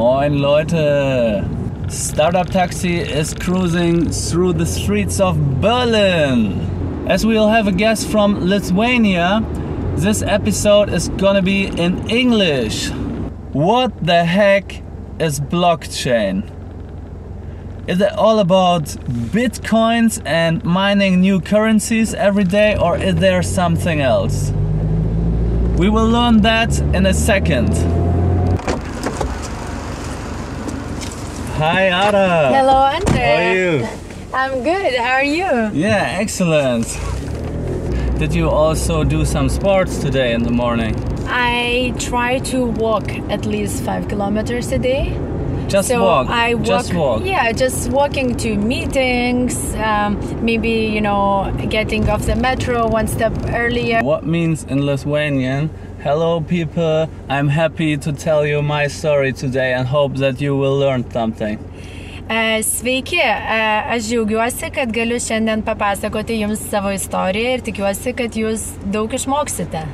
Moin Leute! Startup Taxi is cruising through the streets of Berlin. As we'll have a guest from Lithuania, this episode is gonna be in English. What the heck is blockchain? Is it all about bitcoins and mining new currencies every day, or is there something else? We will learn that in a second. Hi Ada! Hello André! How are you? I'm good, how are you? Yeah, excellent. Did you also do some sports today in the morning? I try to walk at least 5 kilometers a day. Just walk? Just walk? Yeah, just walking to meetings, maybe, you know, getting off the metro one step earlier. What means in Lithuanian, hello people, I'm happy to tell you my story today and hope that you will learn something. Sveiki, aš džiaugiuosi, kad galiu šiandien papasakoti jums savo istoriją ir tikiuosi, kad jūs daug išmoksite.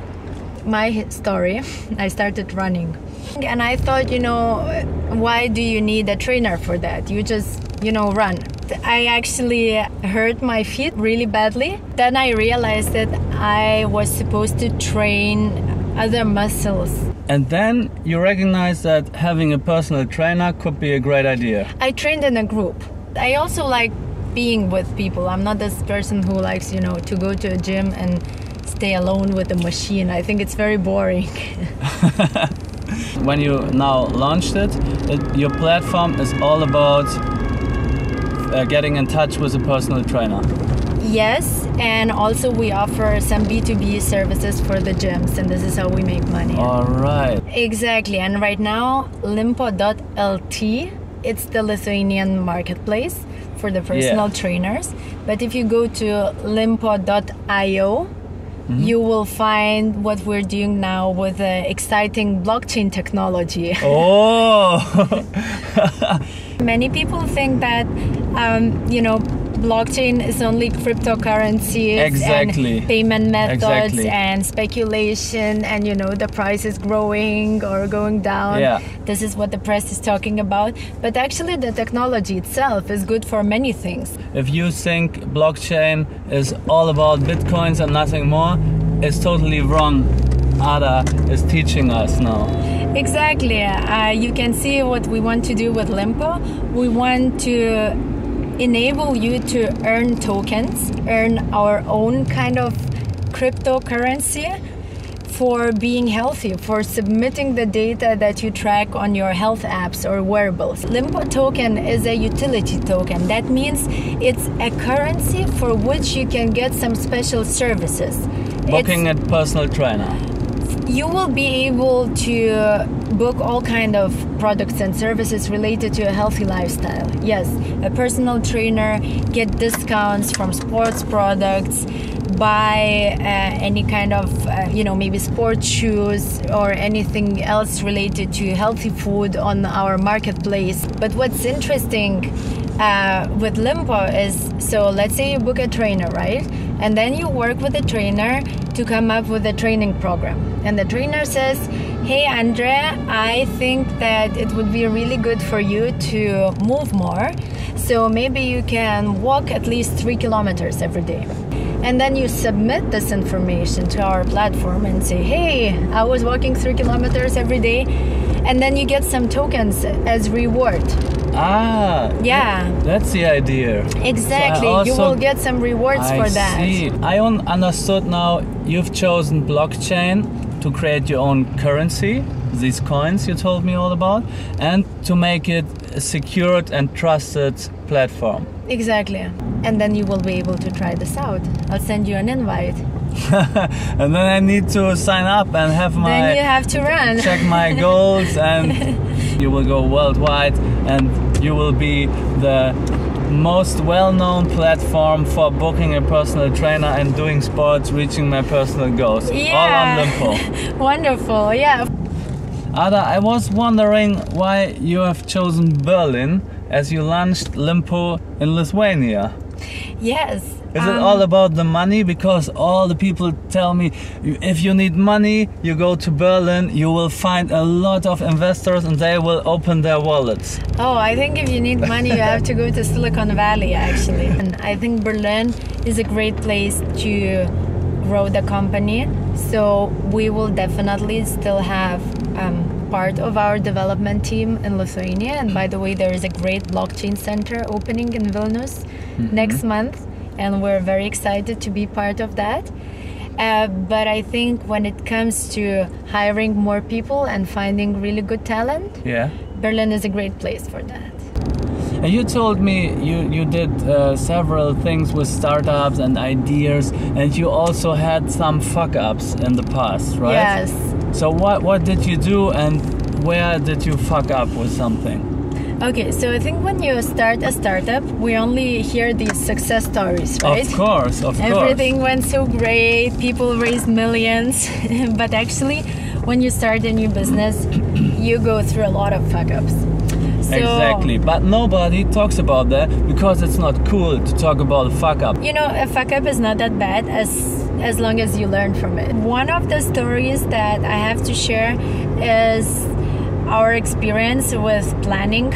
My story, I started running. And I thought, you know, why do you need a trainer for that? You just, you know, run. I actually hurt my feet really badly. Then I realized that I was supposed to train other muscles. And then you recognize that having a personal trainer could be a great idea. I trained in a group. I also like being with people. I'm not this person who likes, you know, to go to a gym and stay alone with the machine. I think it's very boring. When you now launched it, your platform is all about getting in touch with a personal trainer. Yes, and also we offer some B2B services for the gyms, and this is how we make money. All right. Exactly, and right now, Lympo.lt, it's the Lithuanian marketplace for the personal trainers. But if you go to Lympo.io, you will find what we're doing now with exciting blockchain technology. Oh! Many people think that, you know, blockchain is only cryptocurrencies and payment methods and speculation, and, you know, the price is growing or going down. Yeah. This is what the press is talking about. But actually the technology itself is good for many things. If you think blockchain is all about bitcoins and nothing more, it's totally wrong. Ada is teaching us now. Exactly. You can see what we want to do with Lympo. We want to enable you to earn tokens, earn our own kind of cryptocurrency for being healthy, for submitting the data that you track on your health apps or wearables. Lympo token is a utility token. That means it's a currency for which you can get some special services. Booking a personal trainer. You will be able to book all kind of products and services related to a healthy lifestyle. Yes, a personal trainer, get discounts from sports products, buy any kind of, you know, maybe sports shoes or anything else related to healthy food on our marketplace. But what's interesting with Lympo is, so let's say you book a trainer, right? And then you work with a trainer to come up with a training program. And the trainer says, hey André, I think that it would be really good for you to move more. So maybe you can walk at least 3 kilometers every day. And then you submit this information to our platform and say, hey, I was walking 3 kilometers every day. And then you get some tokens as reward. Ah, yeah, that's the idea. Exactly, So you will get some rewards for that. I see. I understood now. You've chosen blockchain to create your own currency, these coins you told me all about, and to make it a secured and trusted platform. Exactly, and then you will be able to try this out. I'll send you an invite. And then I need to sign up and have my... Then you have to run. Check my goals, and you will go worldwide, and you will be the most well-known platform for booking a personal trainer and doing sports, reaching my personal goals. Yeah. All on Lympo. Wonderful, yeah. Ada, I was wondering why you have chosen Berlin as you launched Lympo in Lithuania. Yes. Is it all about the money? Because all the people tell me, if you need money, you go to Berlin, you will find a lot of investors and they will open their wallets. Oh, I think if you need money, you have to go to Silicon Valley, actually. And I think Berlin is a great place to grow the company. So we will definitely still have part of our development team in Lithuania. And by the way, there is a great blockchain center opening in Vilnius next month. And we're very excited to be part of that. But I think when it comes to hiring more people and finding really good talent, Berlin is a great place for that. And you told me you did several things with startups and ideas, and you also had some fuck-ups in the past, right? Yes. So what did you do, and where did you fuck up with something? Okay, so I think when you start a startup, we only hear these success stories, right? Of course. Everything went so great, people raised millions, but actually, when you start a new business, you go through a lot of fuck-ups. So, exactly, but nobody talks about that because it's not cool to talk about a fuck-up. You know, a fuck-up is not that bad as long as you learn from it. One of the stories that I have to share is our experience with planning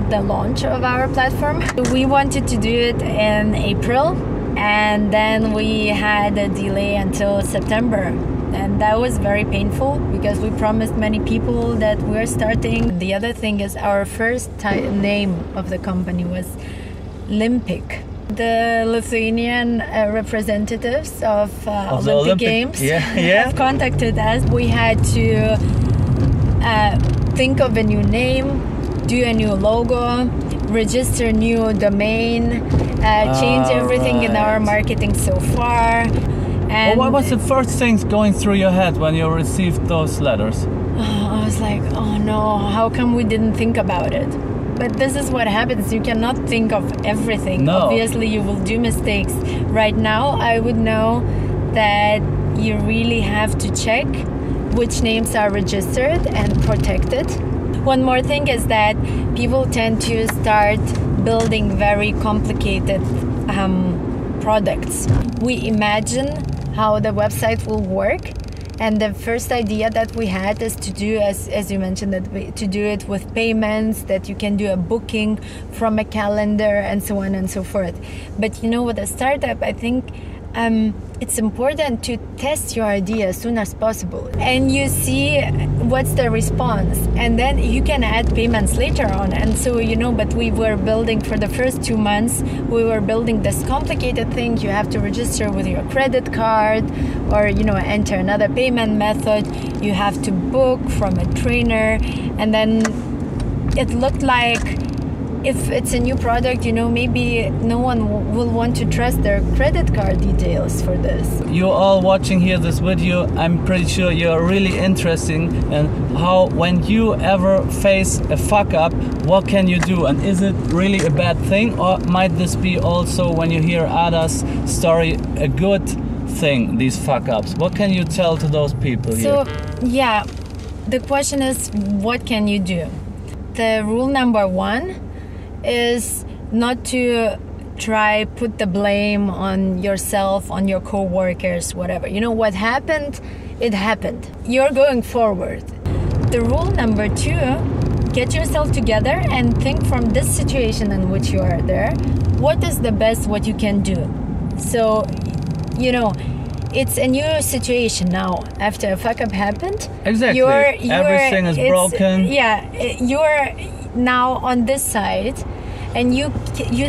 the launch of our platform. We wanted to do it in April, and then we had a delay until September. And that was very painful because we promised many people that we're starting. The other thing is our first name of the company was Lympic. The Lithuanian representatives of Olympic Games have contacted us. We had to think of a new name, do a new logo, register new domain, change everything in our marketing so far. And what was the first things going through your head when you received those letters? I was like, oh no, how come we didn't think about it? But this is what happens. You cannot think of everything. No. Obviously, you will do mistakes. Right now, I would know that you really have to check which names are registered and protected. One more thing is that people tend to start building very complicated products. We imagine how the website will work, and the first idea that we had is to do, as you mentioned, to do it with payments, that you can do a booking from a calendar and so on and so forth. But you know, with a startup, I think it's important to test your idea as soon as possible, and you see what's the response, and then you can add payments later on. And so, you know, but we were building for the first 2 months, we were building this complicated thing. You have to register with your credit card, or, you know, enter another payment method. You have to book from a trainer, and then it looked like if it's a new product, you know, maybe no one will want to trust their credit card details for this. You're all watching here this video. I'm pretty sure you're really interested in how, when you ever face a fuck up, what can you do? And is it really a bad thing? Or might this be also, when you hear others' story, a good thing, these fuck ups? What can you tell to those people here? So, yeah, the question is, what can you do? The rule number 1 is not to try put the blame on yourself, on your co-workers, whatever. You know, what happened, it happened. You're going forward. The rule number 2, get yourself together and think from this situation in which you are there, what is the best what you can do? So, you know, it's a new situation now after a fuck up happened. Exactly. Everything is broken. Yeah, you're now on this side, and you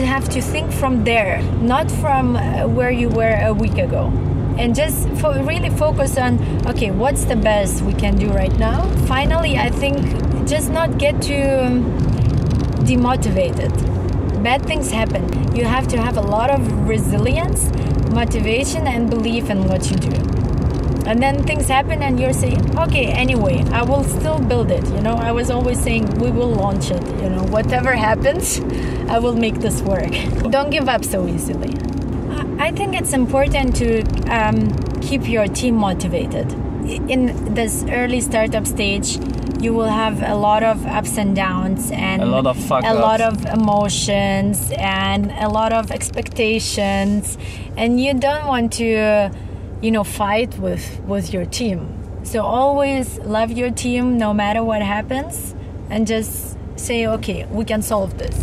have to think from there, not from where you were a week ago, and just really focus on, okay, what's the best we can do right now. Finally, I think just not get too demotivated. Bad things happen. You have to have a lot of resilience, motivation, and belief in what you do. And then things happen and you're saying, okay, anyway, I will still build it. You know, I was always saying, we will launch it. You know, whatever happens, I will make this work. Don't give up so easily. I think it's important to keep your team motivated. In this early startup stage, you will have a lot of ups and downs and a lot of fuck-ups, a lot of emotions and a lot of expectations, and you don't want to, fight with your team. So always love your team no matter what happens, and just say, okay, we can solve this.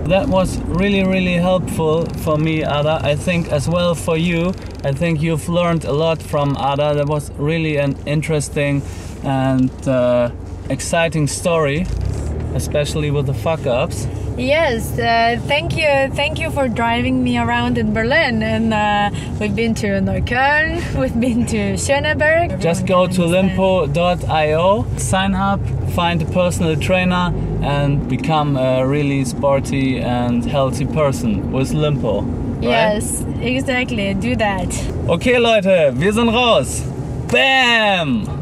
That was really, really helpful for me, Ada. I think as well for you. I think you've learned a lot from Ada. That was really an interesting and exciting story, especially with the fuck-ups. Yes, thank you for driving me around in Berlin, and we've been to Neukölln, we've been to Schöneberg. Just go to lympo.io, sign up, find a personal trainer and become a really sporty and healthy person with Lympo. Right? Yes, exactly, do that. Okay Leute, wir sind raus. Bam!